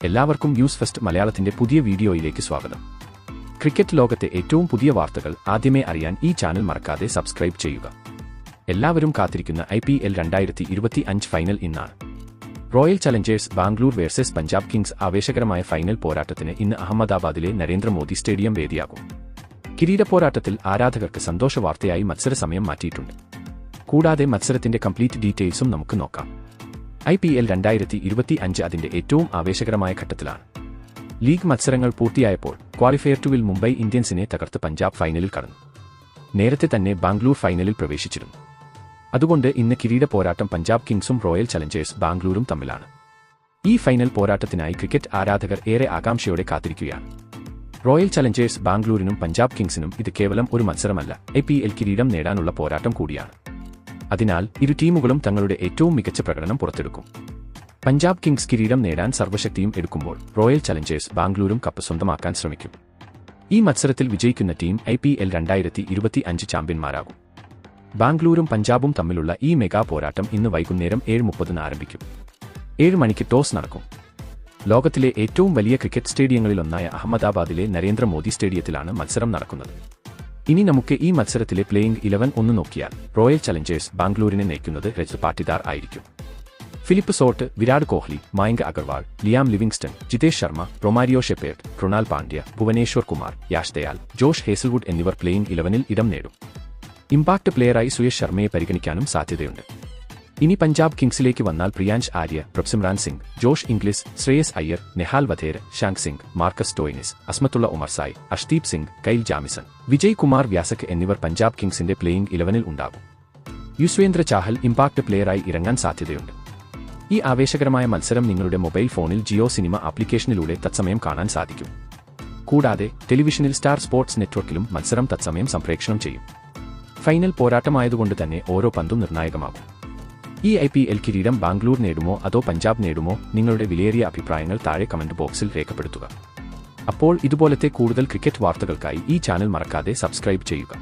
എല്ലാവർക്കും news first മലയാളത്തിന്റെ പുതിയ വീഡിയോയിലേക്ക് സ്വാഗതം. ക്രിക്കറ്റ് ലോകത്തെ ഏറ്റവും പുതിയ വാർത്തകൾ ആദ്യമേ അറിയാൻ ഈ ചാനൽ മറക്കാതെ സബ്സ്ക്രൈബ് ചെയ്യുക. എല്ലാവരും കാത്തിരിക്കുന്ന IPL 2025 ഫൈനൽ ഇന്നാണ്. Royal Challengers Bangalore versus Punjab Kings ആവേശകരമായ ഫൈനൽ പോരാട്ടത്തിന് ഇന്ന് അഹമ്മദാബാദിലെ നരേന്ദ്രമോദി സ്റ്റേഡിയം വേദിയാകും. കിരീട പോരാട്ടത്തിൽ ആരാധകർക്ക് സന്തോഷ വാർത്തയായി മത്സര സമയം മാറ്റിയിട്ടുണ്ട്. കൂടാതെ മത്സരത്തിന്റെ കംപ്ലീറ്റ് ഡീറ്റെയിൽസും നമുക്ക് നോക്കാം. IPL 2025 അതിന്റെ ഏറ്റവും ആവേശകരമായ ഘട്ടത്തിലാണ്. ലീഗ് മത്സരങ്ങൾ പൂർത്തിയായപ്പോൾ ക്വാളിഫയർ 2-ൽ മുംബൈ ഇന്ത്യൻസിനെ തകർത്ത് പഞ്ചാബ് ഫൈനലിൽ കടന്നു. നേരത്തെ തന്നെ ബാംഗ്ലൂർ ഫൈനലിൽ പ്രവേശിച്ചിരുന്നു. അതുകൊണ്ട് ഇന്ന് കിരീട പോരാട്ടം പഞ്ചാബ് കിങ്സും റോയൽ ചലഞ്ചേഴ്സ് ബാംഗ്ലൂരും തമ്മിലാണ്. ഈ ഫൈനൽ പോരാട്ടത്തിനായി ക്രിക്കറ്റ് ആരാധകർ ഏറെ ആകാംക്ഷയോടെ കാത്തിരിക്കുകയാണ്. റോയൽ ചലഞ്ചേഴ്സ് ബാംഗ്ലൂരിനും പഞ്ചാബ് കിങ്സിനും ഇത് കേവലം ഒരു മത്സരമല്ല, IPL കിരീടം നേടാനുള്ള പോരാട്ടം കൂടിയാണ്. അതിനാൽ ഇരു ടീമുകളും തങ്ങളുടെ ഏറ്റവും മികച്ച പ്രകടനം പുറത്തെടുക്കും. പഞ്ചാബ് കിങ്സ് കിരീടം നേടാൻ സർവ്വശക്തിയും എടുക്കുമ്പോൾ റോയൽ ചലഞ്ചേഴ്സ് ബാംഗ്ലൂരും കപ്പ് സ്വന്തമാക്കാൻ ശ്രമിക്കും. ഈ മത്സരത്തിൽ വിജയിക്കുന്ന ടീം IPL 2025 ചാമ്പ്യന്മാരാകും. ബാംഗ്ലൂരും പഞ്ചാബും തമ്മിലുള്ള ഈ മെഗാ പോരാട്ടം ഇന്ന് വൈകുന്നേരം 7:30 ആരംഭിക്കും. 7 മണിക്ക് ടോസ് നടക്കും. ലോകത്തിലെ ഏറ്റവും വലിയ ക്രിക്കറ്റ് സ്റ്റേഡിയങ്ങളിലൊന്നായ അഹമ്മദാബാദിലെ നരേന്ദ്രമോദി സ്റ്റേഡിയത്തിലാണ് മത്സരം നടക്കുന്നത്. ഇനി നമുക്ക് ഈ മത്സരത്തിലെ പ്ലേയിംഗ് 11 ഒന്ന് നോക്കിയാൽ റോയൽ ചലഞ്ചേഴ്സ് ബാംഗ്ലൂരിനെ നയിക്കുന്നത് രജത് പാട്ടിദാർ ആയിരിക്കും. Philip Salt, Virat Kohli, Mayank Agarwal, Liam Livingstone, Jitesh Sharma, Romario Shepherd, Krunal Pandya, Bhuvneshwar Kumar, Yash Dayal, Josh Hazlewood എന്നിവർ പ്ലേയിംഗ് 11-ൽ ഇടം നേടും. ഇമ്പാക്ട് പ്ലെയറായി സുയേഷ് ശർമ്മയെ പരിഗണിക്കാനും സാധ്യതയുണ്ട്. ഇനി പഞ്ചാബ് കിങ്സിലേക്ക് വന്നാൽ Priyansh Arya, Prabhsimran Singh, Josh Inglis, Shreyas Iyer, Nehal Wadhera, Shashank Singh, Marcus Stoinis, Azmatullah Omarzai, Arshdeep Singh, Kyle Jamieson, Vijay Kumar Vyshak എന്നിവർ പഞ്ചാബ് കിങ്സിന്റെ പ്ലേയിംഗ് 11-ൽ ഉണ്ടാകും. യുസ്വേന്ദ്ര ചാഹൽ ഇമ്പാക്ട് പ്ലെയറായി ഇറങ്ങാൻ സാധ്യതയുണ്ട്. ഈ ആവേശകരമായ മത്സരം നിങ്ങളുടെ മൊബൈൽ ഫോണിൽ ജിയോ സിനിമ ആപ്ലിക്കേഷനിലൂടെ തത്സമയം കാണാൻ സാധിക്കും. കൂടാതെ ടെലിവിഷനിൽ സ്റ്റാർ സ്പോർട്സ് നെറ്റ്വർക്കിലും മത്സരം തത്സമയം സംപ്രേഷണം ചെയ്യും. ഫൈനൽ പോരാട്ടമായതുകൊണ്ട് തന്നെ ഓരോ പന്തും നിർണായകമാകും. ഈ IPL കിരീടം ബാംഗ്ലൂർ നേടുമോ അതോ പഞ്ചാബ് നേടുമോ? നിങ്ങളുടെ വിലയേറിയ അഭിപ്രായങ്ങൾ താഴെ കമന്റ് ബോക്സിൽ രേഖപ്പെടുത്തുക. അപ്പോൾ ഇതുപോലത്തെ കൂടുതൽ ക്രിക്കറ്റ് വാർത്തകൾക്കായി ഈ ചാനൽ മറക്കാതെ സബ്സ്ക്രൈബ് ചെയ്യുക.